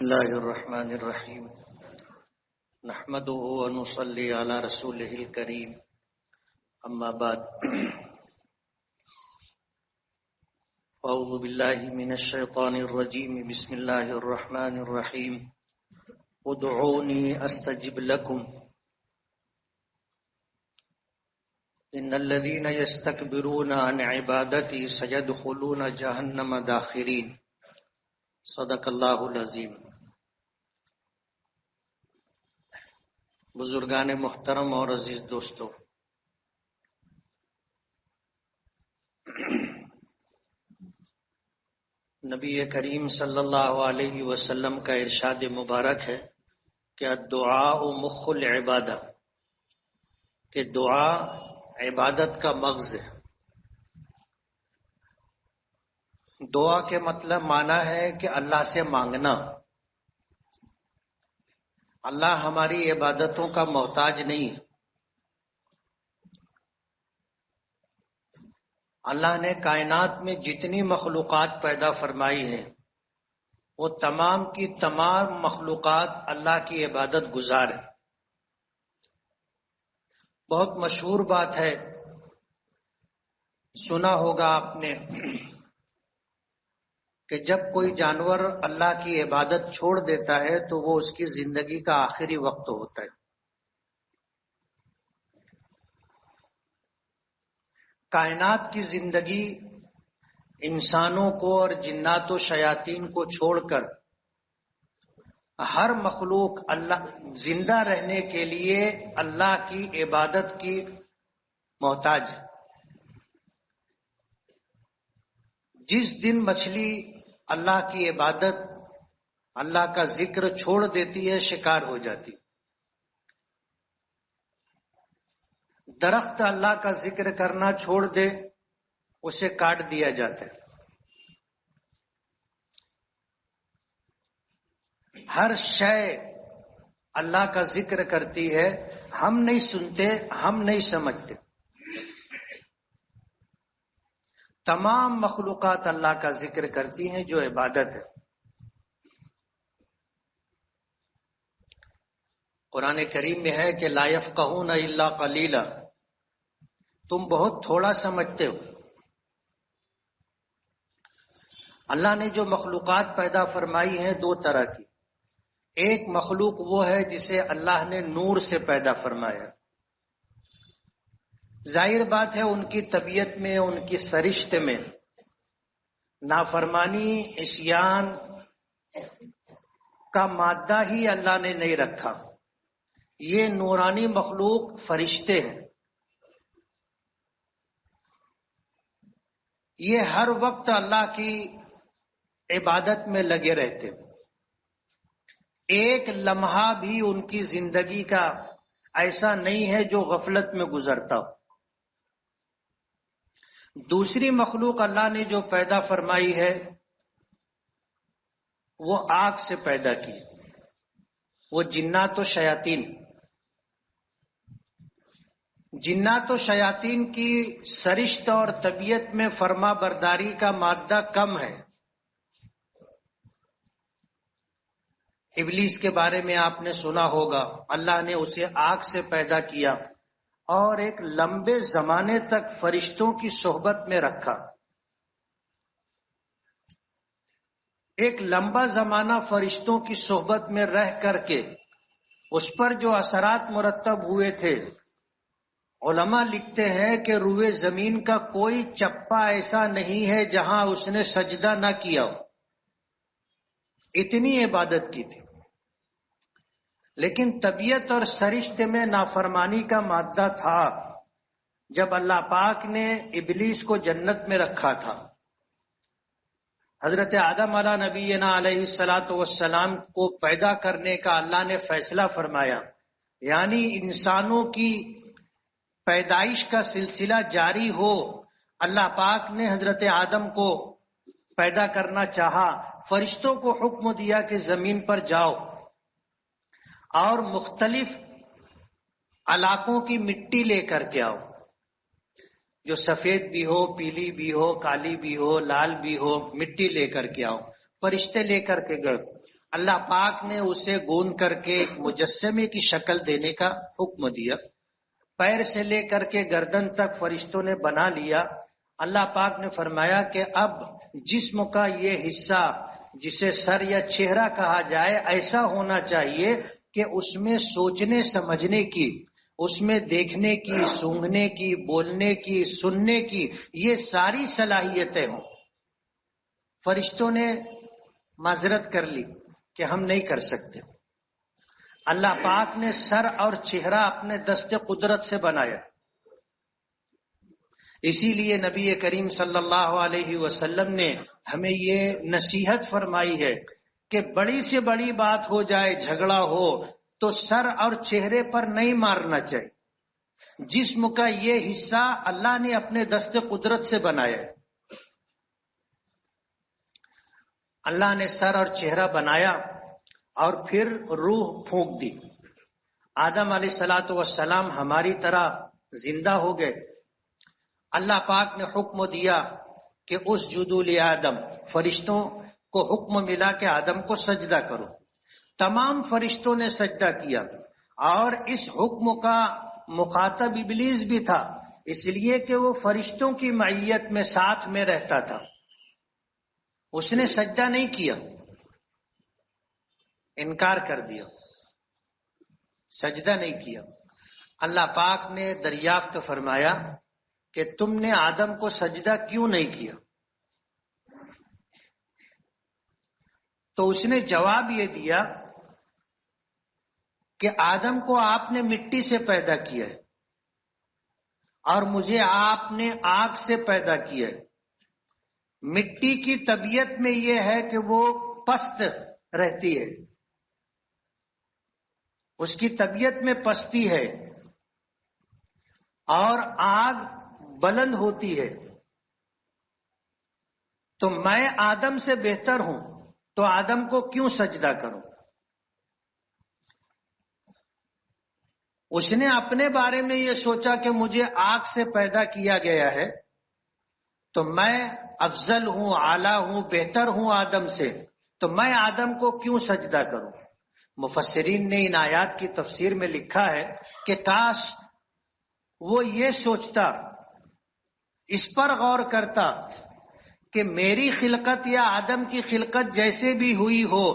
الله الرحمن الرحيم نحمده ونصلي على رسوله الكريم أما بعد أعوذ بالله من الشيطان الرجيم بسم الله الرحمن الرحيم ادعوني أستجب لكم إن الذين يستكبرون عن عبادتي سيدخلون جهنم داخرين صدق اللہ العظیم۔ بزرگان محترم اور عزیز دوستو، نبی کریم صلی اللہ علیہ وسلم کا ارشاد مبارک ہے کہ الدعاء مخ العبادہ، کہ دعا عبادت کا مغز ہے۔ دعا کے مطلب معنی ہے کہ اللہ سے مانگنا۔ اللہ ہماری عبادتوں کا محتاج نہیں۔ اللہ نے کائنات میں جتنی مخلوقات پیدا فرمائی ہیں وہ تمام کی تمام مخلوقات اللہ کی عبادت گزار ہیں۔ بہت مشہور بات ہے، سنا ہوگا آپ نے کہ جب کوئی جانور اللہ کی عبادت چھوڑ دیتا ہے تو وہ اس کی زندگی کا آخری وقت ہوتا ہے۔ کائنات کی زندگی انسانوں کو اور جنات و شیاطین کو چھوڑ کر ہر مخلوق اللہ زندہ رہنے کے لیے اللہ کی عبادت کی محتاج ہے۔ جس دن مچھلی اللہ کی عبادت، اللہ کا ذکر چھوڑ دیتی ہے، شکار ہو جاتی۔ درخت اللہ کا ذکر کرنا چھوڑ دے، اسے کاٹ دیا جاتا ہے۔ ہر شے اللہ کا ذکر کرتی ہے، ہم نہیں سنتے، ہم نہیں سمجھتے۔ تمام مخلوقات اللہ کا ذکر کرتی ہیں جو عبادت ہے۔ قرآن کریم میں ہے کہ لا یفقہون الا قلیلا، تم بہت تھوڑا سمجھتے ہو۔ اللہ نے جو مخلوقات پیدا فرمائی ہیں دو طرح کی۔ ایک مخلوق وہ ہے جسے اللہ نے نور سے پیدا فرمایا۔ ظاہر بات ہے ان کی طبیعت میں، ان کی سرشت میں نافرمانی، عصیان کا مادہ ہی اللہ نے نہیں رکھا۔ یہ نورانی مخلوق فرشتے ہیں، یہ ہر وقت اللہ کی عبادت میں لگے رہتے۔ ایک لمحہ بھی ان کی زندگی کا ایسا نہیں ہے جو غفلت میں گزرتا ہو۔ دوسری مخلوق اللہ نے جو پیدا فرمائی ہے وہ آگ سے پیدا کی، وہ جنات و شیاطین۔ جنات و شیاطین کی سرشت اور طبیعت میں فرما برداری کا مادہ کم ہے۔ ابلیس کے بارے میں آپ نے سنا ہوگا، اللہ نے اسے آگ سے پیدا کیا اور ایک لمبے زمانے تک فرشتوں کی صحبت میں رکھا۔ ایک لمبا زمانہ فرشتوں کی صحبت میں رہ کر کے اس پر جو اثرات مرتب ہوئے تھے، علماء لکھتے ہیں کہ روئے زمین کا کوئی چپا ایسا نہیں ہے جہاں اس نے سجدہ نہ کیا ہو، اتنی عبادت کی تھی۔ لیکن طبیعت اور سرشت میں نافرمانی کا مادہ تھا۔ جب اللہ پاک نے ابلیس کو جنت میں رکھا تھا، حضرت آدم علیہ نبینا علیہ السلام کو پیدا کرنے کا اللہ نے فیصلہ فرمایا، یعنی انسانوں کی پیدائش کا سلسلہ جاری ہو۔ اللہ پاک نے حضرت آدم کو پیدا کرنا چاہا، فرشتوں کو حکم دیا کہ زمین پر جاؤ اور مختلف علاقوں کی مٹی لے کر کے آؤ، جو سفید بھی ہو، پیلی بھی ہو، کالی بھی ہو، لال بھی ہو، مٹی لے کر کے آؤ۔ فرشتے لے کر کے گئے اللہ پاک نے اسے گون کر کے ایک مجسمے کی شکل دینے کا حکم دیا. پیر سے لے کر کے گردن تک فرشتوں نے بنا لیا. اللہ پاک نے فرمایا کہ اب جسم کا یہ حصہ جسے سر یا چہرہ کہا جائے ایسا ہونا چاہیے کہ اس میں سوچنے سمجھنے کی، اس میں دیکھنے کی، سونگھنے کی، بولنے کی، سننے کی یہ ساری صلاحیتیں ہوں. فرشتوں نے معذرت کر لی کہ ہم نہیں کر سکتے. اللہ پاک نے سر اور چہرہ اپنے دست قدرت سے بنایا. اسی لیے نبی کریم صلی اللہ علیہ وسلم نے ہمیں یہ نصیحت فرمائی ہے کہ بڑی سے بڑی بات ہو جائے، جھگڑا ہو تو سر اور چہرے پر نہیں مارنا چاہیے. جسم کا یہ حصہ اللہ نے اپنے دست قدرت سے بنایا ہے. اللہ نے سر اور چہرہ بنایا اور پھر روح پھونک دی. آدم علیہ الصلوۃ والسلام ہماری طرح زندہ ہو گئے. اللہ پاک نے حکم دیا کہ اسجدوا لآدم، فرشتوں کو حکم ملا کہ آدم کو سجدہ کرو. تمام فرشتوں نے سجدہ کیا اور اس حکم کا مخاطب ابلیس بھی تھا، اس لیے کہ وہ فرشتوں کی معیت میں ساتھ میں رہتا تھا. اس نے سجدہ نہیں کیا، انکار کر دیا، سجدہ نہیں کیا. اللہ پاک نے دریافت فرمایا کہ تم نے آدم کو سجدہ کیوں نہیں کیا؟ تو اس نے جواب یہ دیا کہ آدم کو آپ نے مٹی سے پیدا کیا ہے اور مجھے آپ نے آگ سے پیدا کیا ہے. مٹی کی طبیعت میں یہ ہے کہ وہ پست رہتی ہے، اس کی طبیعت میں پستی ہے، اور آگ بلند ہوتی ہے. تو میں آدم سے بہتر ہوں تو آدم کو کیوں سجدہ کروں؟ اس نے اپنے بارے میں یہ سوچا کہ مجھے آگ سے پیدا کیا گیا ہے تو میں افضل ہوں، اعلیٰ ہوں، بہتر ہوں آدم سے، تو میں آدم کو کیوں سجدہ کروں؟ مفسرین نے ان آیات کی تفسیر میں لکھا ہے کہ کاش وہ یہ سوچتا، اس پر غور کرتا کہ میری خلقت یا آدم کی خلقت جیسے بھی ہوئی ہو،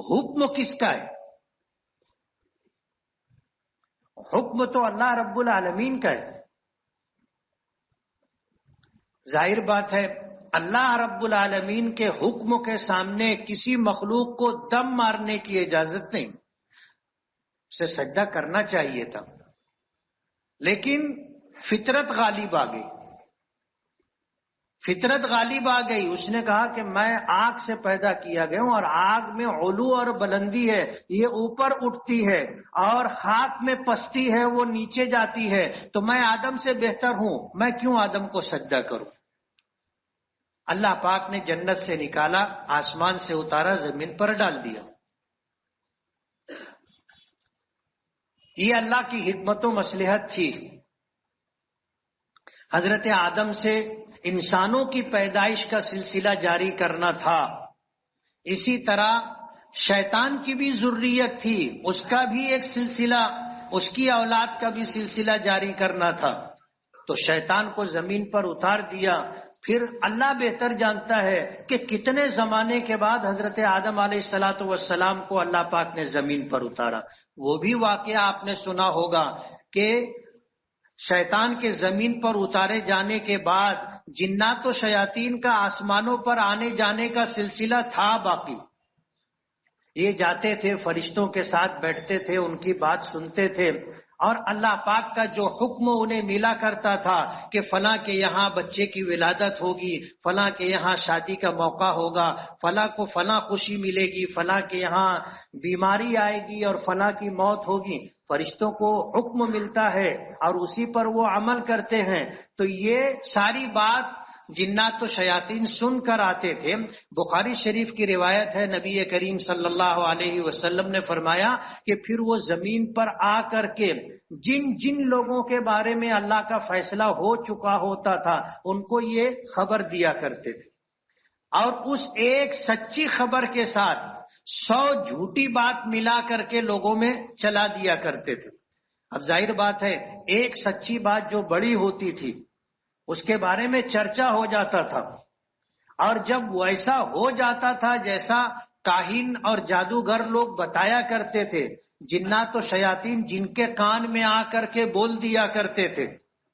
حکم کس کا ہے؟ حکم تو اللہ رب العالمین کا ہے. ظاہر بات ہے اللہ رب العالمین کے حکم کے سامنے کسی مخلوق کو دم مارنے کی اجازت نہیں، اسے سجدہ کرنا چاہیے تھا. لیکن فطرت غالب آ گئی، فطرت غالب آ گئی. اس نے کہا کہ میں آگ سے پیدا کیا گیا ہوں اور آگ میں علو اور بلندی ہے، یہ اوپر اٹھتی ہے، اور ہاتھ میں پستی ہے، وہ نیچے جاتی ہے، تو میں آدم سے بہتر ہوں، میں کیوں آدم کو سجدہ کروں؟ اللہ پاک نے جنت سے نکالا، آسمان سے اتارا، زمین پر ڈال دیا. یہ اللہ کی حکمت و مصلحت تھی. حضرت آدم سے انسانوں کی پیدائش کا سلسلہ جاری کرنا تھا. اسی طرح شیطان کی بھی ذریت تھی، اس کا بھی ایک سلسلہ، اس کی اولاد کا بھی سلسلہ جاری کرنا تھا. تو شیطان کو زمین پر اتار دیا. پھر اللہ بہتر جانتا ہے کہ کتنے زمانے کے بعد حضرت آدم علیہ الصلوۃ والسلام کو اللہ پاک نے زمین پر اتارا. وہ بھی واقعہ آپ نے سنا ہوگا کہ شیطان کے زمین پر اتارے جانے کے بعد جنات و شیاطین کا آسمانوں پر آنے جانے کا سلسلہ تھا باقی. یہ جاتے تھے، فرشتوں کے ساتھ بیٹھتے تھے، ان کی بات سنتے تھے، اور اللہ پاک کا جو حکم انہیں ملا کرتا تھا کہ فلاں کے یہاں بچے کی ولادت ہوگی، فلاں کے یہاں شادی کا موقع ہوگا، فلاں کو فلاں خوشی ملے گی، فلاں کے یہاں بیماری آئے گی اور فلاں کی موت ہوگی، فرشتوں کو حکم ملتا ہے اور اسی پر وہ عمل کرتے ہیں. تو یہ ساری بات جنات و شیاطین سن کر آتے تھے. بخاری شریف کی روایت ہے، نبی کریم صلی اللہ علیہ وسلم نے فرمایا کہ پھر وہ زمین پر آ کر کے جن جن لوگوں کے بارے میں اللہ کا فیصلہ ہو چکا ہوتا تھا ان کو یہ خبر دیا کرتے تھے، اور اس ایک سچی خبر کے ساتھ 100 جھوٹی بات ملا کر کے لوگوں میں چلا دیا کرتے تھے۔ اب ظاہر بات ہے ایک سچی بات جو بڑی ہوتی تھی اس کے بارے میں چرچا ہو جاتا تھا، اور جب ویسا ہو جاتا تھا جیسا کاہن اور جادوگر لوگ بتایا کرتے تھے، جنات و شیاطین جن کے کان میں آ کر کے بول دیا کرتے تھے،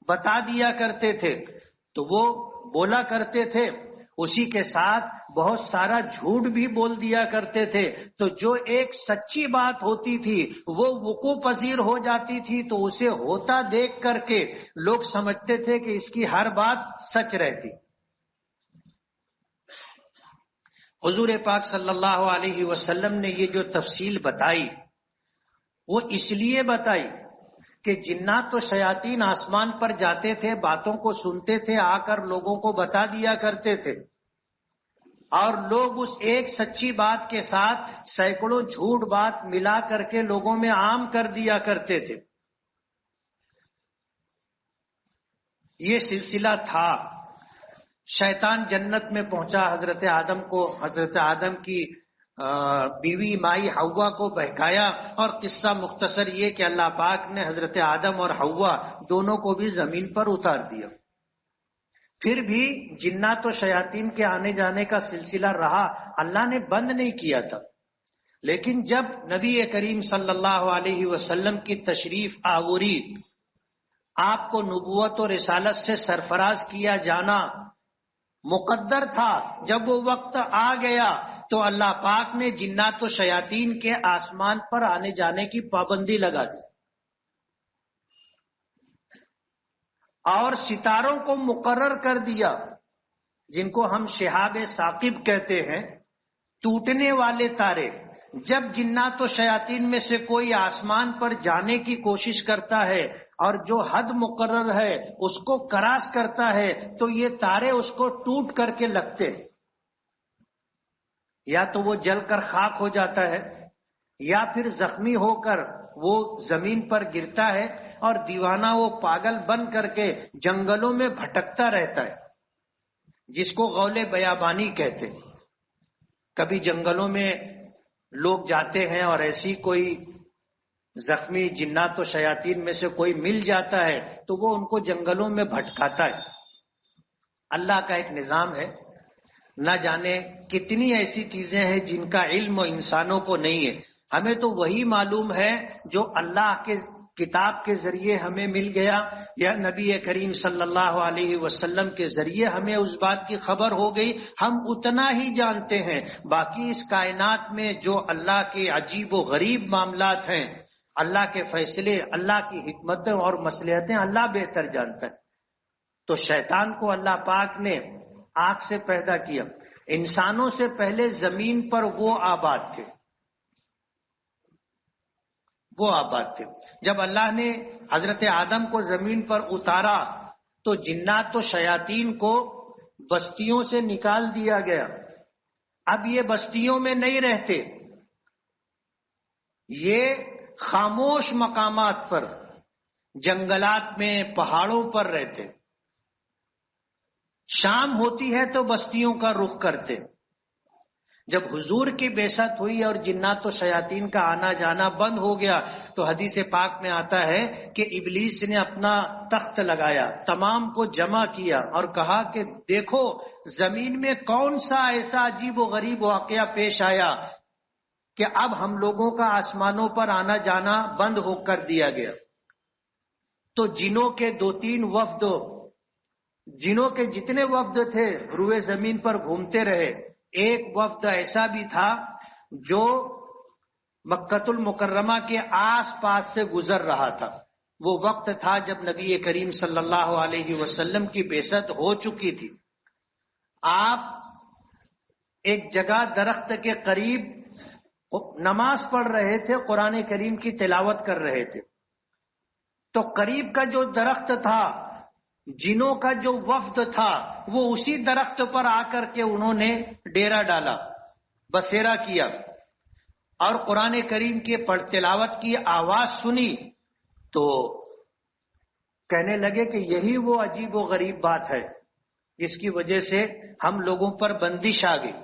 بتا دیا کرتے تھے، تو وہ بولا کرتے تھے، اسی کے ساتھ بہت سارا جھوٹ بھی بول دیا کرتے تھے۔ تو جو ایک سچی بات ہوتی تھی وہ وقوع پذیر ہو جاتی تھی، تو اسے ہوتا دیکھ کر کے لوگ سمجھتے تھے کہ اس کی ہر بات سچ رہتی۔ حضور پاک صلی اللہ علیہ وسلم نے یہ جو تفصیل بتائی وہ اس لیے بتائی کہ جنات و شیاطین آسمان پر جاتے تھے، باتوں کو سنتے تھے، آ کر لوگوں کو بتا دیا کرتے تھے، اور لوگ اس ایک سچی بات کے ساتھ سینکڑوں جھوٹ بات ملا کر کے لوگوں میں عام کر دیا کرتے تھے۔ یہ سلسلہ تھا۔ شیطان جنت میں پہنچا، حضرت آدم کی بیوی مائی حوا کو بہکایا، اور قصہ مختصر یہ کہ اللہ پاک نے حضرت آدم اور حوا دونوں کو بھی زمین پر اتار دیا۔ پھر بھی جنات و شیاطین کے آنے جانے کا سلسلہ رہا، اللہ نے بند نہیں کیا تھا۔ لیکن جب نبی کریم صلی اللہ علیہ وسلم کی تشریف آوری، آپ کو نبوت و رسالت سے سرفراز کیا جانا مقدر تھا، جب وہ وقت آ گیا تو اللہ پاک نے جنات و شیاطین کے آسمان پر آنے جانے کی پابندی لگا دی، اور ستاروں کو مقرر کر دیا، جن کو ہم شہاب ثاقب کہتے ہیں، ٹوٹنے والے تارے۔ جب جنات و شیاطین میں سے کوئی آسمان پر جانے کی کوشش کرتا ہے اور جو حد مقرر ہے اس کو کراس کرتا ہے، تو یہ تارے اس کو ٹوٹ کر کے لگتے ہیں، یا تو وہ جل کر خاک ہو جاتا ہے، یا پھر زخمی ہو کر وہ زمین پر گرتا ہے، اور دیوانہ وہ پاگل بن کر کے جنگلوں میں بھٹکتا رہتا ہے، جس کو غول بیابانی کہتے ہیں۔ کبھی جنگلوں میں لوگ جاتے ہیں اور ایسی کوئی زخمی جنات و شیاطین میں سے کوئی مل جاتا ہے تو وہ ان کو جنگلوں میں بھٹکاتا ہے۔ اللہ کا ایک نظام ہے، نہ جانے کتنی ایسی چیزیں ہیں جن کا علم انسانوں کو نہیں ہے۔ ہمیں تو وہی معلوم ہے جو اللہ کے کتاب کے ذریعے ہمیں مل گیا، یا نبی کریم صلی اللہ علیہ وسلم کے ذریعے ہمیں اس بات کی خبر ہو گئی، ہم اتنا ہی جانتے ہیں۔ باقی اس کائنات میں جو اللہ کے عجیب و غریب معاملات ہیں، اللہ کے فیصلے، اللہ کی حکمتیں اور مصلحتیں اللہ بہتر جانتا ہے۔ تو شیطان کو اللہ پاک نے آگ سے پیدا کیا، انسانوں سے پہلے زمین پر وہ آباد تھے، جب اللہ نے حضرت آدم کو زمین پر اتارا تو جنات و شیاطین کو بستیوں سے نکال دیا گیا۔ اب یہ بستیوں میں نہیں رہتے، یہ خاموش مقامات پر، جنگلات میں، پہاڑوں پر رہتے۔ شام ہوتی ہے تو بستیوں کا رخ کرتے۔ جب حضور کی بعثت ہوئی اور جنات و شیاطین کا آنا جانا بند ہو گیا تو حدیث پاک میں آتا ہے کہ ابلیس نے اپنا تخت لگایا، تمام کو جمع کیا اور کہا کہ دیکھو زمین میں کون سا ایسا عجیب و غریب واقعہ پیش آیا کہ اب ہم لوگوں کا آسمانوں پر آنا جانا بند ہو کر دیا گیا۔ تو جنوں کے 2-3 وفد، جنوں کے جتنے وفد تھے روئے زمین پر گھومتے رہے۔ ایک وفد ایسا بھی تھا جو مکۃ المکرمہ کے آس پاس سے گزر رہا تھا۔ وہ وقت تھا جب نبی کریم صلی اللہ علیہ وسلم کی بعثت ہو چکی تھی۔ آپ ایک جگہ درخت کے قریب نماز پڑھ رہے تھے، قرآن کریم کی تلاوت کر رہے تھے، تو قریب کا جو درخت تھا، جنوں کا جو وفد تھا، وہ اسی درخت پر آ کر کے انہوں نے ڈیرا ڈالا، بسیرا کیا، اور قرآن کریم کی تلاوت کی آواز سنی تو کہنے لگے کہ یہی وہ عجیب و غریب بات ہے جس کی وجہ سے ہم لوگوں پر بندش آ گئی۔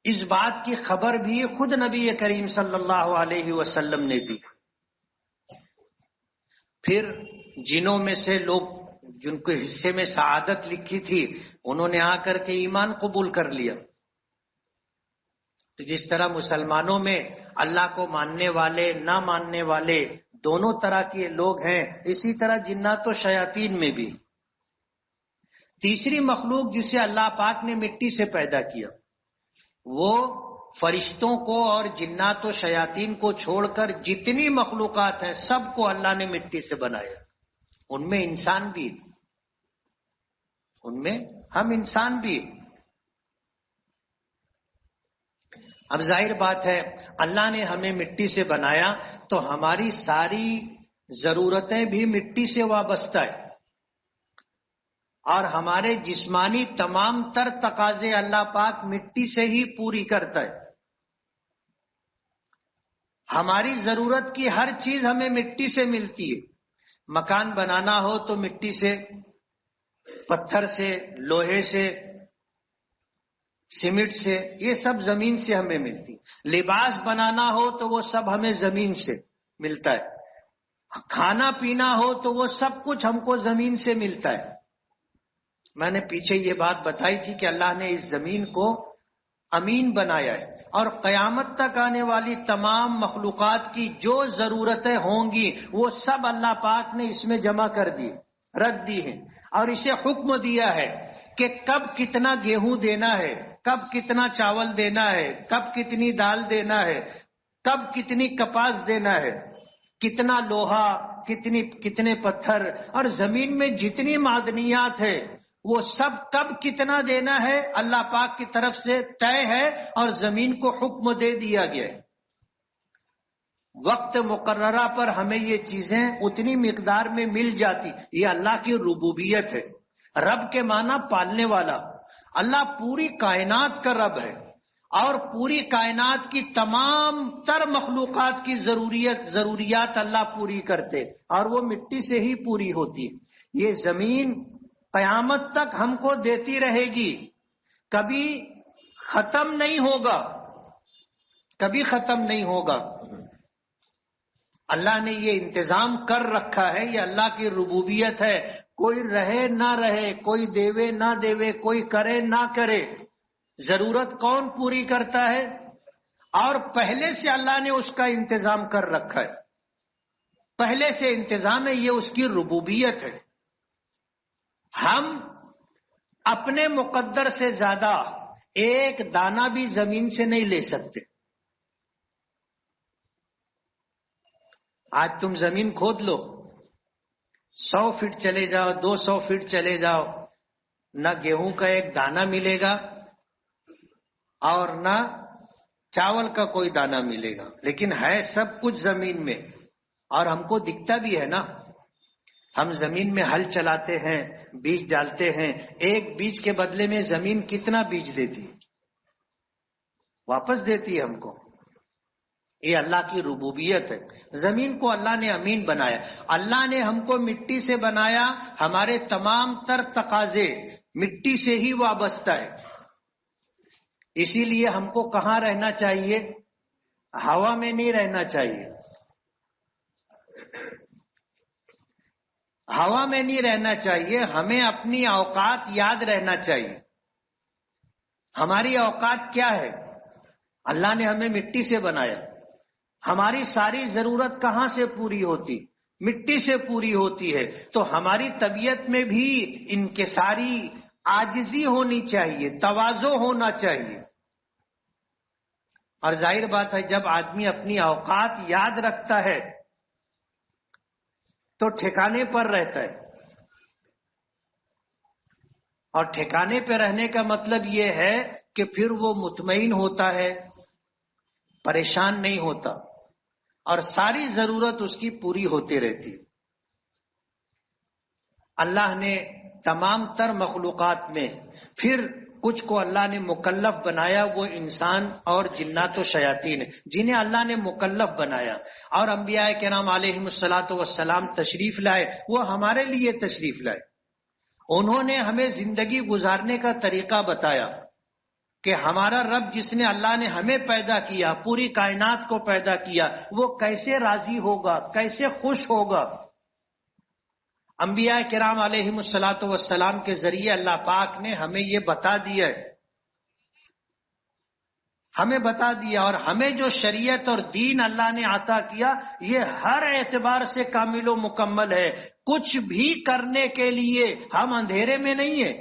اس بات کی خبر بھی خود نبی کریم صلی اللہ علیہ وسلم نے دی۔ پھر جنوں میں سے لوگ جن کے حصے میں سعادت لکھی تھی انہوں نے آ کر کے ایمان قبول کر لیا۔ تو جس طرح مسلمانوں میں اللہ کو ماننے والے نہ ماننے والے دونوں طرح کے لوگ ہیں، اسی طرح جنات و شیاطین میں بھی۔ تیسری مخلوق جسے اللہ پاک نے مٹی سے پیدا کیا وہ فرشتوں کو اور جنات و شیاطین کو چھوڑ کر جتنی مخلوقات ہیں سب کو اللہ نے مٹی سے بنایا، ان میں انسان بھی، ان میں ہم انسان بھی۔ اب ظاہر بات ہے اللہ نے ہمیں مٹی سے بنایا تو ہماری ساری ضرورتیں بھی مٹی سے وابستہ ہیں، اور ہمارے جسمانی تمام تر تقاضے اللہ پاک مٹی سے ہی پوری کرتا ہے۔ ہماری ضرورت کی ہر چیز ہمیں مٹی سے ملتی ہے۔ مکان بنانا ہو تو مٹی سے، پتھر سے، لوہے سے، سیمنٹ سے، یہ سب زمین سے ہمیں ملتی۔ لباس بنانا ہو تو وہ سب ہمیں زمین سے ملتا ہے۔ کھانا پینا ہو تو وہ سب کچھ ہم کو زمین سے ملتا ہے۔ میں نے پیچھے یہ بات بتائی تھی کہ اللہ نے اس زمین کو امین بنایا ہے، اور قیامت تک آنے والی تمام مخلوقات کی جو ضرورتیں ہوں گی وہ سب اللہ پاک نے اس میں جمع کر دی، رکھ دی ہیں، اور اسے حکم دیا ہے کہ کب کتنا گیہوں دینا ہے، کب کتنا چاول دینا ہے، کب کتنی دال دینا ہے، کب کتنی کپاس دینا ہے، کتنا لوہا، کتنے پتھر، اور زمین میں جتنی معدنیات ہے وہ سب کب کتنا دینا ہے اللہ پاک کی طرف سے طے ہے، اور زمین کو حکم دے دیا گیا ہے۔ وقت مقررہ پر ہمیں یہ چیزیں اتنی مقدار میں مل جاتی، یہ اللہ کی ربوبیت ہے۔ رب کے معنی پالنے والا، اللہ پوری کائنات کا رب ہے، اور پوری کائنات کی تمام تر مخلوقات کی ضروریات اللہ پوری کرتے، اور وہ مٹی سے ہی پوری ہوتی۔ یہ زمین قیامت تک ہم کو دیتی رہے گی، کبھی ختم نہیں ہوگا، کبھی ختم نہیں ہوگا۔ اللہ نے یہ انتظام کر رکھا ہے، یہ اللہ کی ربوبیت ہے۔ کوئی رہے نہ رہے، کوئی دیوے نہ دیوے، کوئی کرے نہ کرے، ضرورت کون پوری کرتا ہے؟ اور پہلے سے اللہ نے اس کا انتظام کر رکھا ہے، پہلے سے انتظام ہے، یہ اس کی ربوبیت ہے۔ ہم اپنے مقدر سے زیادہ ایک دانہ بھی زمین سے نہیں لے سکتے۔ آج تم زمین کھود لو، 100 فٹ چلے جاؤ، 200 فٹ چلے جاؤ، نہ گیہوں کا ایک دانہ ملے گا اور نہ چاول کا کوئی دانہ ملے گا، لیکن ہے سب کچھ زمین میں، اور ہم کو دکھتا بھی ہے نا۔ ہم زمین میں ہل چلاتے ہیں، بیج ڈالتے ہیں، ایک بیج کے بدلے میں زمین کتنا بیج دیتی، واپس دیتی ہے ہم کو۔ یہ اللہ کی ربوبیت ہے۔ زمین کو اللہ نے امین بنایا، اللہ نے ہم کو مٹی سے بنایا، ہمارے تمام تر تقاضے مٹی سے ہی وابستہ ہے۔ اسی لیے ہم کو کہاں رہنا چاہیے؟ ہوا میں نہیں رہنا چاہیے، ہوا میں نہیں رہنا چاہیے، ہمیں اپنی اوقات یاد رہنا چاہیے۔ ہماری اوقات کیا ہے؟ اللہ نے ہمیں مٹی سے بنایا، ہماری ساری ضرورت کہاں سے پوری ہوتی؟ مٹی سے پوری ہوتی ہے۔ تو ہماری طبیعت میں بھی انکساری، عاجزی ہونی چاہیے، تواضع ہونا چاہیے۔ اور ظاہر بات ہے جب آدمی اپنی اوقات یاد رکھتا ہے تو ٹھکانے پر رہتا ہے، اور ٹھکانے پہ رہنے کا مطلب یہ ہے کہ پھر وہ مطمئن ہوتا ہے، پریشان نہیں ہوتا، اور ساری ضرورت اس کی پوری ہوتی رہتی۔ اللہ نے تمام تر مخلوقات میں پھر کچھ کو اللہ نے مکلف بنایا، وہ انسان اور جنات و شیاطین ہیں جنہیں اللہ نے مکلف بنایا، اور انبیاء کرام علیہم الصلاۃ والسلام تشریف لائے، وہ ہمارے لیے تشریف لائے، انہوں نے ہمیں زندگی گزارنے کا طریقہ بتایا، کہ ہمارا رب جس نے اللہ نے ہمیں پیدا کیا، پوری کائنات کو پیدا کیا، وہ کیسے راضی ہوگا، کیسے خوش ہوگا۔ انبیاء کرام علیہم الصلاۃ والسلام کے ذریعے اللہ پاک نے ہمیں یہ بتا دیا ہے، ہمیں بتا دیا، اور ہمیں جو شریعت اور دین اللہ نے عطا کیا یہ ہر اعتبار سے کامل و مکمل ہے۔ کچھ بھی کرنے کے لیے ہم اندھیرے میں نہیں ہیں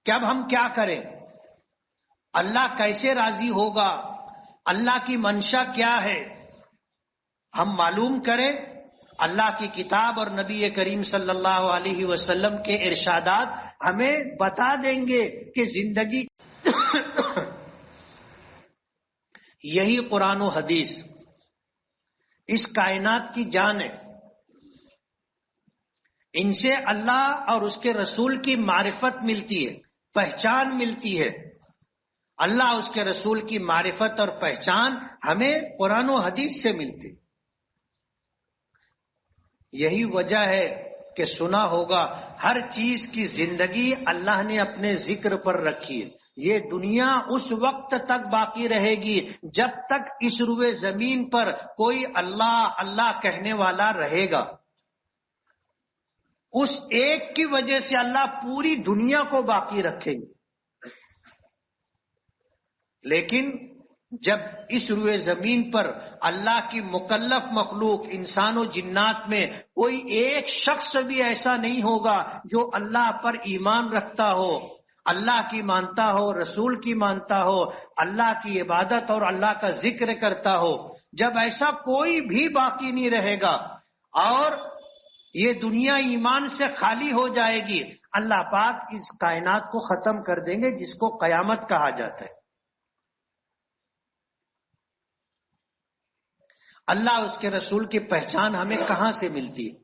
کہ اب ہم کیا کریں، اللہ کیسے راضی ہوگا، اللہ کی منشا کیا ہے، ہم معلوم کریں۔ اللہ کی کتاب اور نبی کریم صلی اللہ علیہ وسلم کے ارشادات ہمیں بتا دیں گے کہ زندگی یہی قرآن و حدیث اس کائنات کی جان ہے۔ ان سے اللہ اور اس کے رسول کی معرفت ملتی ہے، پہچان ملتی ہے۔ اللہ اس کے رسول کی معرفت اور پہچان ہمیں قرآن و حدیث سے ملتی۔ یہی وجہ ہے کہ سنا ہوگا ہر چیز کی زندگی اللہ نے اپنے ذکر پر رکھی ہے۔ یہ دنیا اس وقت تک باقی رہے گی جب تک اس روئے زمین پر کوئی اللہ اللہ کہنے والا رہے گا۔ اس ایک کی وجہ سے اللہ پوری دنیا کو باقی رکھیں گے۔ لیکن جب اس روئے زمین پر اللہ کی مکلف مخلوق انسان و جنات میں کوئی ایک شخص بھی ایسا نہیں ہوگا جو اللہ پر ایمان رکھتا ہو، اللہ کی مانتا ہو، رسول کی مانتا ہو، اللہ کی عبادت اور اللہ کا ذکر کرتا ہو، جب ایسا کوئی بھی باقی نہیں رہے گا اور یہ دنیا ایمان سے خالی ہو جائے گی، اللہ پاک اس کائنات کو ختم کر دیں گے جس کو قیامت کہا جاتا ہے۔ اللہ اس کے رسول کی پہچان ہمیں کہاں سے ملتی ہے؟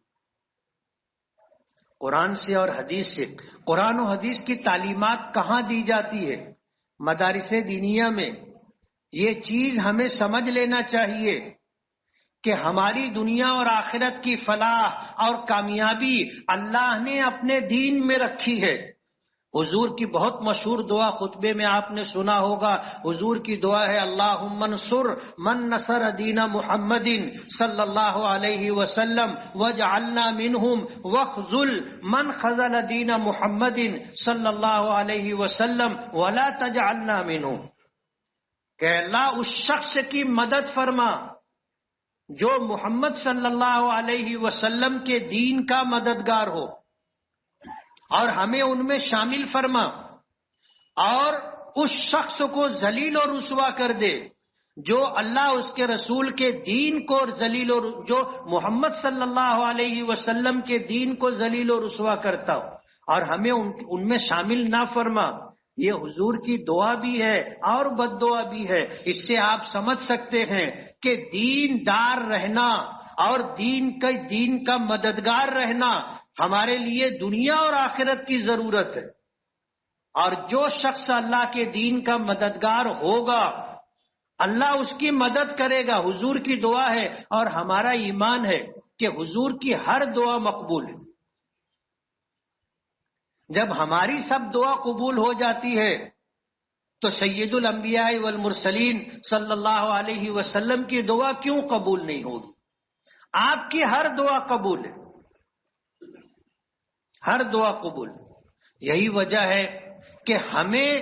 قرآن سے اور حدیث سے۔ قرآن و حدیث کی تعلیمات کہاں دی جاتی ہے؟ مدارس دینیہ میں۔ یہ چیز ہمیں سمجھ لینا چاہیے کہ ہماری دنیا اور آخرت کی فلاح اور کامیابی اللہ نے اپنے دین میں رکھی ہے۔ حضور کی بہت مشہور دعا خطبے میں آپ نے سنا ہوگا، حضور کی دعا ہے اللہم انصر من نصر دین محمد صلی اللہ علیہ وسلم واجعلنا منہم واخذل من خذل دین محمد صلی اللہ علیہ وسلم ولا تجعلنا منہم، کہ اللہ اس شخص کی مدد فرما جو محمد صلی اللہ علیہ وسلم کے دین کا مددگار ہو، اور ہمیں ان میں شامل فرما، اور اس شخص کو ذلیل و رسوا کر دے جو اللہ اس کے رسول کے دین کو ذلیل و جو محمد صلی اللہ علیہ وسلم کے دین کو ذلیل و رسوا کرتا ہو، اور ہمیں ان میں شامل نہ فرما۔ یہ حضور کی دعا بھی ہے اور بد دعا بھی ہے۔ اس سے آپ سمجھ سکتے ہیں کہ دین دار رہنا اور دین کا مددگار رہنا ہمارے لیے دنیا اور آخرت کی ضرورت ہے۔ اور جو شخص اللہ کے دین کا مددگار ہوگا اللہ اس کی مدد کرے گا۔ حضور کی دعا ہے اور ہمارا ایمان ہے کہ حضور کی ہر دعا مقبول ہے۔ جب ہماری سب دعا قبول ہو جاتی ہے تو سید الانبیاء والمرسلین صلی اللہ علیہ وسلم کی دعا کیوں قبول نہیں ہوگی؟ آپ کی ہر دعا قبول ہے، ہر دعا قبول۔ یہی وجہ ہے کہ ہمیں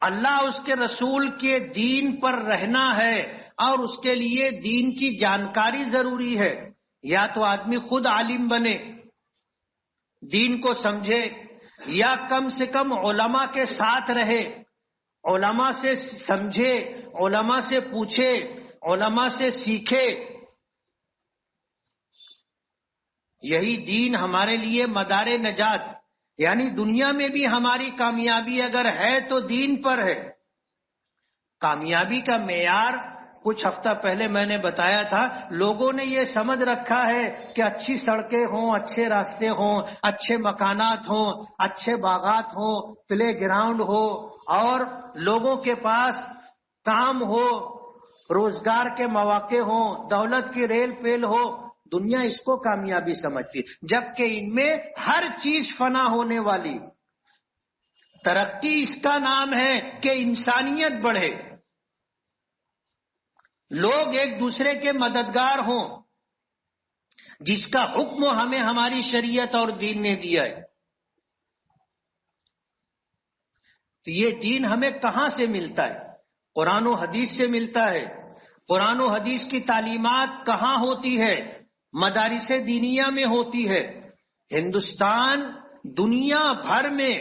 اللہ اس کے رسول کے دین پر رہنا ہے اور اس کے لیے دین کی جانکاری ضروری ہے۔ یا تو آدمی خود عالم بنے، دین کو سمجھے، یا کم سے کم علماء کے ساتھ رہے، علماء سے سمجھے، علماء سے پوچھے، علماء سے سیکھے۔ یہی دین ہمارے لیے مدار نجات، یعنی دنیا میں بھی ہماری کامیابی اگر ہے تو دین پر ہے۔ کامیابی کا معیار کچھ ہفتہ پہلے میں نے بتایا تھا، لوگوں نے یہ سمجھ رکھا ہے کہ اچھی سڑکیں ہوں، اچھے راستے ہوں، اچھے مکانات ہوں، اچھے باغات ہوں، پلے گراؤنڈ ہو، اور لوگوں کے پاس کام ہو، روزگار کے مواقع ہوں، دولت کی ریل پیل ہو، دنیا اس کو کامیابی سمجھتی، جبکہ ان میں ہر چیز فنا ہونے والی۔ ترقی اس کا نام ہے کہ انسانیت بڑھے، لوگ ایک دوسرے کے مددگار ہوں، جس کا حکم ہمیں ہماری شریعت اور دین نے دیا ہے۔ تو یہ دین ہمیں کہاں سے ملتا ہے؟ قرآن و حدیث سے ملتا ہے۔ قرآن و حدیث کی تعلیمات کہاں ہوتی ہے؟ مدارس دینیہ میں ہوتی ہے۔ ہندوستان دنیا بھر میں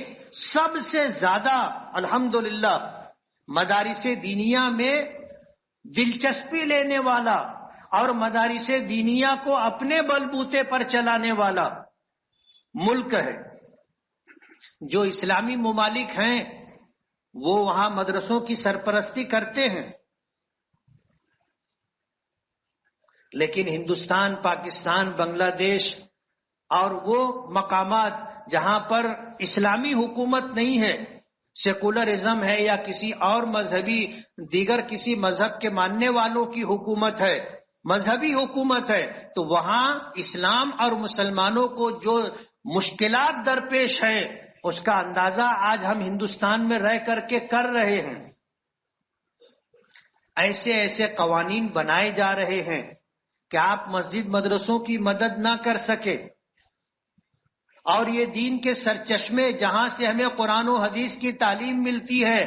سب سے زیادہ الحمدللہ مدارس دینیہ میں دلچسپی لینے والا اور مدارس دینیہ کو اپنے بلبوتے پر چلانے والا ملک ہے۔ جو اسلامی ممالک ہیں وہ وہاں مدرسوں کی سرپرستی کرتے ہیں، لیکن ہندوستان، پاکستان، بنگلہ دیش اور وہ مقامات جہاں پر اسلامی حکومت نہیں ہے، سیکولرزم ہے یا کسی اور مذہبی دیگر کسی مذہب کے ماننے والوں کی حکومت ہے، مذہبی حکومت ہے، تو وہاں اسلام اور مسلمانوں کو جو مشکلات درپیش ہے اس کا اندازہ آج ہم ہندوستان میں رہ کر کے کر رہے ہیں۔ ایسے ایسے قوانین بنائے جا رہے ہیں کہ آپ مسجد مدرسوں کی مدد نہ کر سکے، اور یہ دین کے سرچشمے جہاں سے ہمیں قرآن و حدیث کی تعلیم ملتی ہے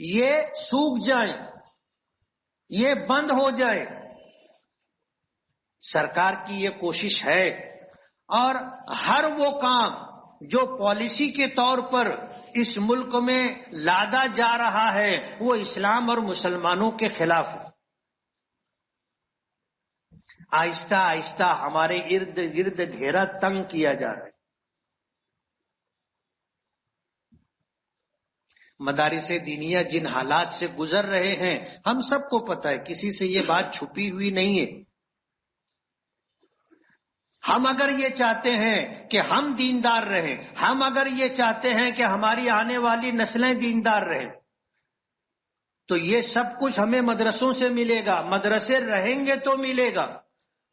یہ سوکھ جائیں، یہ بند ہو جائے۔ سرکار کی یہ کوشش ہے، اور ہر وہ کام جو پالیسی کے طور پر اس ملک میں لادا جا رہا ہے وہ اسلام اور مسلمانوں کے خلاف ہے۔ آہستہ آہستہ ہمارے ارد گرد گھیرا تنگ کیا جا رہا ہے۔ مدارس دینیہ جن حالات سے گزر رہے ہیں ہم سب کو پتہ ہے، کسی سے یہ بات چھپی ہوئی نہیں ہے۔ ہم اگر یہ چاہتے ہیں کہ ہم دیندار رہیں، ہم اگر یہ چاہتے ہیں کہ ہماری آنے والی نسلیں دیندار رہیں، تو یہ سب کچھ ہمیں مدرسوں سے ملے گا، مدرسے رہیں گے تو ملے گا،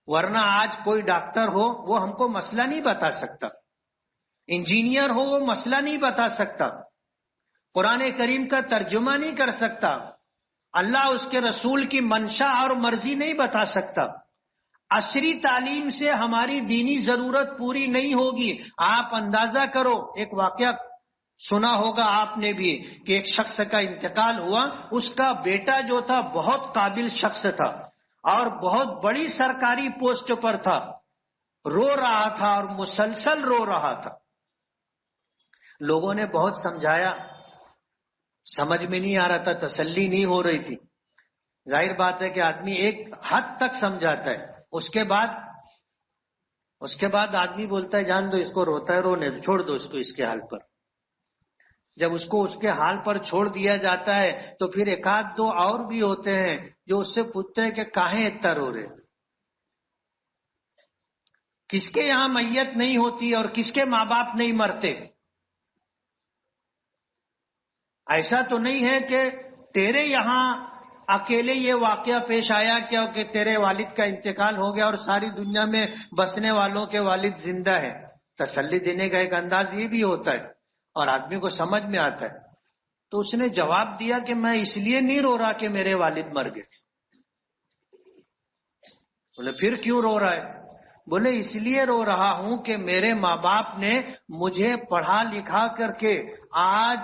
ورنہ آج کوئی ڈاکٹر ہو وہ ہم کو مسئلہ نہیں بتا سکتا، انجینئر ہو وہ مسئلہ نہیں بتا سکتا، قرآن کریم کا ترجمہ نہیں کر سکتا، اللہ اس کے رسول کی منشا اور مرضی نہیں بتا سکتا۔ عصری تعلیم سے ہماری دینی ضرورت پوری نہیں ہوگی۔ آپ اندازہ کرو، ایک واقعہ سنا ہوگا آپ نے بھی کہ ایک شخص کا انتقال ہوا، اس کا بیٹا جو تھا بہت قابل شخص تھا اور بہت بڑی سرکاری پوسٹ پر تھا، رو رہا تھا اور مسلسل رو رہا تھا۔ لوگوں نے بہت سمجھایا، سمجھ میں نہیں آ رہا تھا، تسلی نہیں ہو رہی تھی۔ ظاہر بات ہے کہ آدمی ایک حد تک سمجھاتا ہے، اس کے بعد آدمی بولتا ہے جان دو اس کو، روتا ہے رونے دو، چھوڑ دو اس کو اس کے حال پر۔ جب اس کو اس کے حال پر چھوڑ دیا جاتا ہے تو پھر ایک آدھ دو اور بھی ہوتے ہیں جو اس سے پوچھتے ہیں کہ کاہیں اتنا رو رہے، کس کے یہاں میت نہیں ہوتی اور کس کے ماں باپ نہیں مرتے؟ ایسا تو نہیں ہے کہ تیرے یہاں اکیلے یہ واقعہ پیش آیا کیا کہ تیرے والد کا انتقال ہو گیا اور ساری دنیا میں بسنے والوں کے والد زندہ ہیں۔ تسلی دینے کا ایک انداز یہ بھی ہوتا ہے اور آدمی کو سمجھ میں آتا ہے۔ تو اس نے جواب دیا کہ میں اس لیے نہیں رو رہا کہ میرے والد مر گئے۔ بولے پھر کیوں رو رہا ہے؟ بولے اس لیے رو رہا ہوں کہ میرے ماں باپ نے مجھے پڑھا لکھا کر کے آج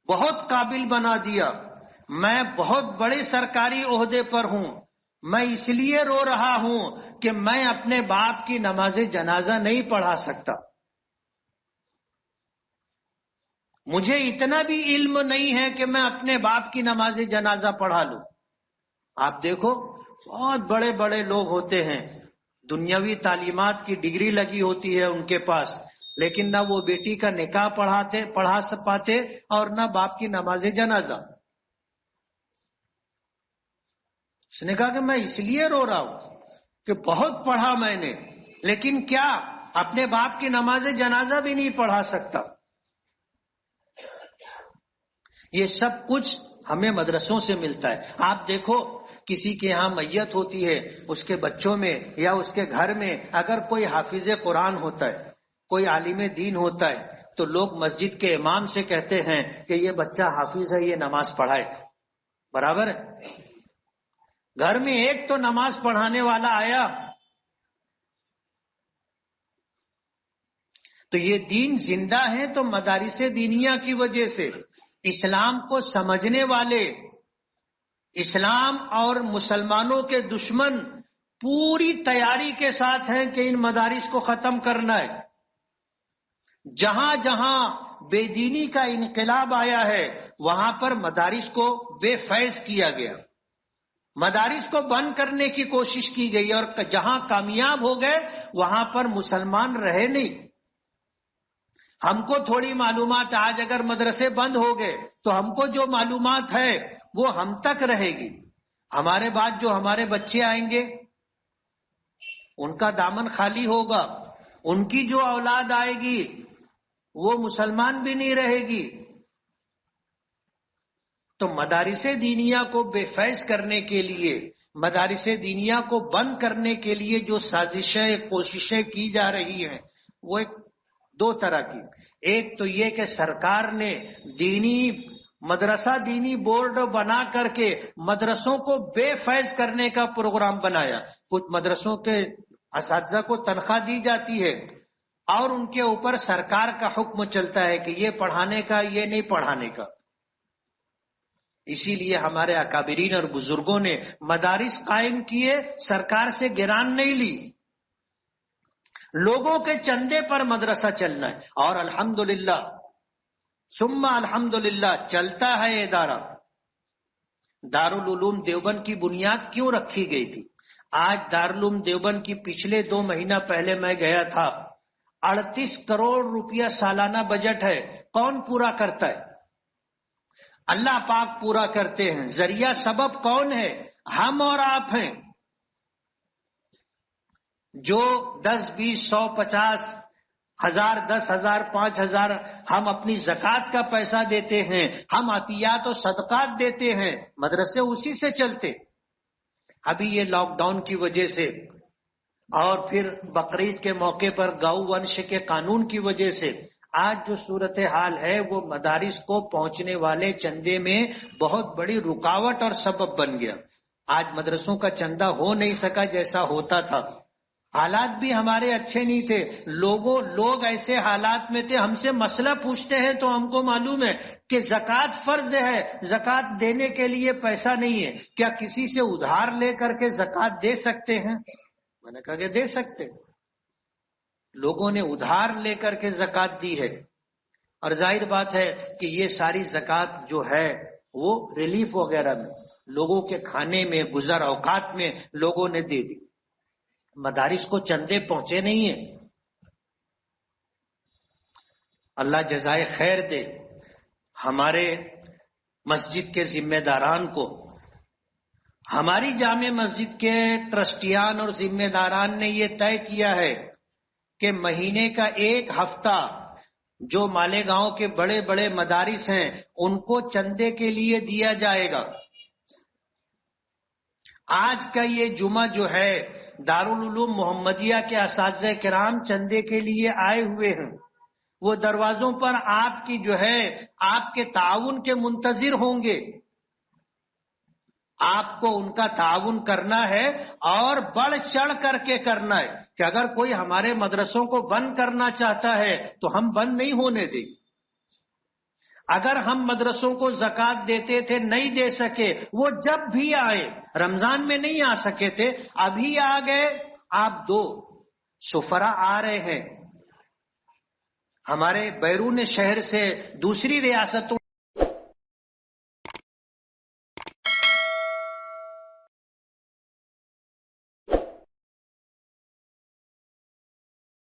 بہت قابل بنا دیا، میں بہت بڑے سرکاری عہدے پر ہوں، میں اس لیے رو رہا ہوں کہ میں اپنے باپ کی نماز جنازہ نہیں پڑھا سکتا، مجھے اتنا بھی علم نہیں ہے کہ میں اپنے باپ کی نماز جنازہ پڑھا لوں۔ آپ دیکھو بہت بڑے بڑے لوگ ہوتے ہیں، دنیاوی تعلیمات کی ڈگری لگی ہوتی ہے ان کے پاس، لیکن نہ وہ بیٹی کا نکاح پڑھا پاتے اور نہ باپ کی نماز جنازہ۔ اس نے کہا کہ میں اس لیے رو رہا ہوں کہ بہت پڑھا میں نے، لیکن کیا اپنے باپ کی نماز جنازہ بھی نہیں پڑھا سکتا۔ یہ سب کچھ ہمیں مدرسوں سے ملتا ہے۔ آپ دیکھو کسی کے یہاں میت ہوتی ہے، اس کے بچوں میں یا اس کے گھر میں اگر کوئی حافظ قرآن ہوتا ہے، کوئی عالم دین ہوتا ہے، تو لوگ مسجد کے امام سے کہتے ہیں کہ یہ بچہ حافظ ہے، یہ نماز پڑھائے. برابر ہے؟ گھر میں ایک تو نماز پڑھانے والا آیا تو یہ دین زندہ ہے تو مدارس دینیہ کی وجہ سے. اسلام کو سمجھنے والے، اسلام اور مسلمانوں کے دشمن پوری تیاری کے ساتھ ہیں کہ ان مدارس کو ختم کرنا ہے. جہاں جہاں بے دینی کا انقلاب آیا ہے وہاں پر مدارس کو بے فیض کیا گیا، مدارس کو بند کرنے کی کوشش کی گئی، اور جہاں کامیاب ہو گئے وہاں پر مسلمان رہے نہیں. ہم کو تھوڑی معلومات، آج اگر مدرسے بند ہو گئے تو ہم کو جو معلومات ہے وہ ہم تک رہے گی. ہمارے بعد جو ہمارے بچے آئیں گے ان کا دامن خالی ہوگا، ان کی جو اولاد آئے گی وہ مسلمان بھی نہیں رہے گی. تو مدارس دینیہ کو بے فیض کرنے کے لیے، مدارس دینیہ کو بند کرنے کے لیے جو سازشیں، کوششیں کی جا رہی ہیں وہ دو طرح کی. ایک تو یہ کہ سرکار نے مدرسہ دینی بورڈ بنا کر کے مدرسوں کو بے فیض کرنے کا پروگرام بنایا. کچھ مدرسوں کے اساتذہ کو تنخواہ دی جاتی ہے اور ان کے اوپر سرکار کا حکم چلتا ہے کہ یہ پڑھانے کا، یہ نہیں پڑھانے کا. اسی لیے ہمارے اکابرین اور بزرگوں نے مدارس قائم کیے، سرکار سے گران نہیں لی، لوگوں کے چندے پر مدرسہ چلنا ہے. اور الحمدللہ ثم الحمدللہ چلتا ہے ادارہ. دارالعلوم دیوبند کی بنیاد کیوں رکھی گئی تھی؟ آج دارالعلوم دیوبند کی پچھلے 2 مہینہ پہلے میں گیا تھا، 38 کروڑ روپیہ سالانہ بجٹ ہے. کون پورا کرتا ہے؟ اللہ پاک پورا کرتے ہیں. ذریعہ سبب کون ہے؟ ہم اور آپ ہیں. جو 10 20 100 50 ہزار 10,000 5,000 ہم اپنی زکوٰۃ کا پیسہ دیتے ہیں، ہم عطیات و صدقات دیتے ہیں، مدرسے اسی سے چلتے. ابھی یہ لاک ڈاؤن کی وجہ سے اور پھر بقرعید کے موقع پر گاؤں ونش کے قانون کی وجہ سے آج جو صورتحال ہے وہ مدارس کو پہنچنے والے چندے میں بہت بڑی رکاوٹ اور سبب بن گیا. آج مدرسوں کا چندہ ہو نہیں سکا جیسا ہوتا تھا. حالات بھی ہمارے اچھے نہیں تھے، لوگ ایسے حالات میں تھے. ہم سے مسئلہ پوچھتے ہیں تو ہم کو معلوم ہے کہ زکوٰۃ فرض ہے، زکوٰۃ دینے کے لیے پیسہ نہیں ہے، کیا کسی سے ادھار لے کر کے زکوٰۃ دے سکتے ہیں؟ میں نے کہا کہ دے سکتے. لوگوں نے ادھار لے کر کے زکوٰۃ دی ہے، اور ظاہر بات ہے کہ یہ ساری زکوٰۃ جو ہے وہ ریلیف وغیرہ میں، لوگوں کے کھانے میں، گزر اوقات میں لوگوں نے دے دی. مدارس کو چندے پہنچے نہیں ہیں. اللہ جزائے خیر دے ہمارے مسجد کے ذمہ داران کو. ہماری جامع مسجد کے ٹرسٹیان اور ذمہ داران نے یہ طے کیا ہے کہ مہینے کا 1 ہفتہ جو مالیگاؤں کے بڑے بڑے مدارس ہیں ان کو چندے کے لیے دیا جائے گا. آج کا یہ جمعہ جو ہے دارالعلوم محمدیہ کے اساتذہ کرام چندے کے لیے آئے ہوئے ہیں. وہ دروازوں پر آپ کی جو ہے آپ کے تعاون کے منتظر ہوں گے. آپ کو ان کا تعاون کرنا ہے اور بڑھ چڑھ کر کے کرنا ہے کہ اگر کوئی ہمارے مدرسوں کو بند کرنا چاہتا ہے تو ہم بند نہیں ہونے دیں. اگر ہم مدرسوں کو زکوٰۃ دیتے تھے نہیں دے سکے، وہ جب بھی آئے، رمضان میں نہیں آ سکے تھے، ابھی آ گئے، آپ دو. سفرا آ رہے ہیں ہمارے بیرون شہر سے، دوسری ریاستوں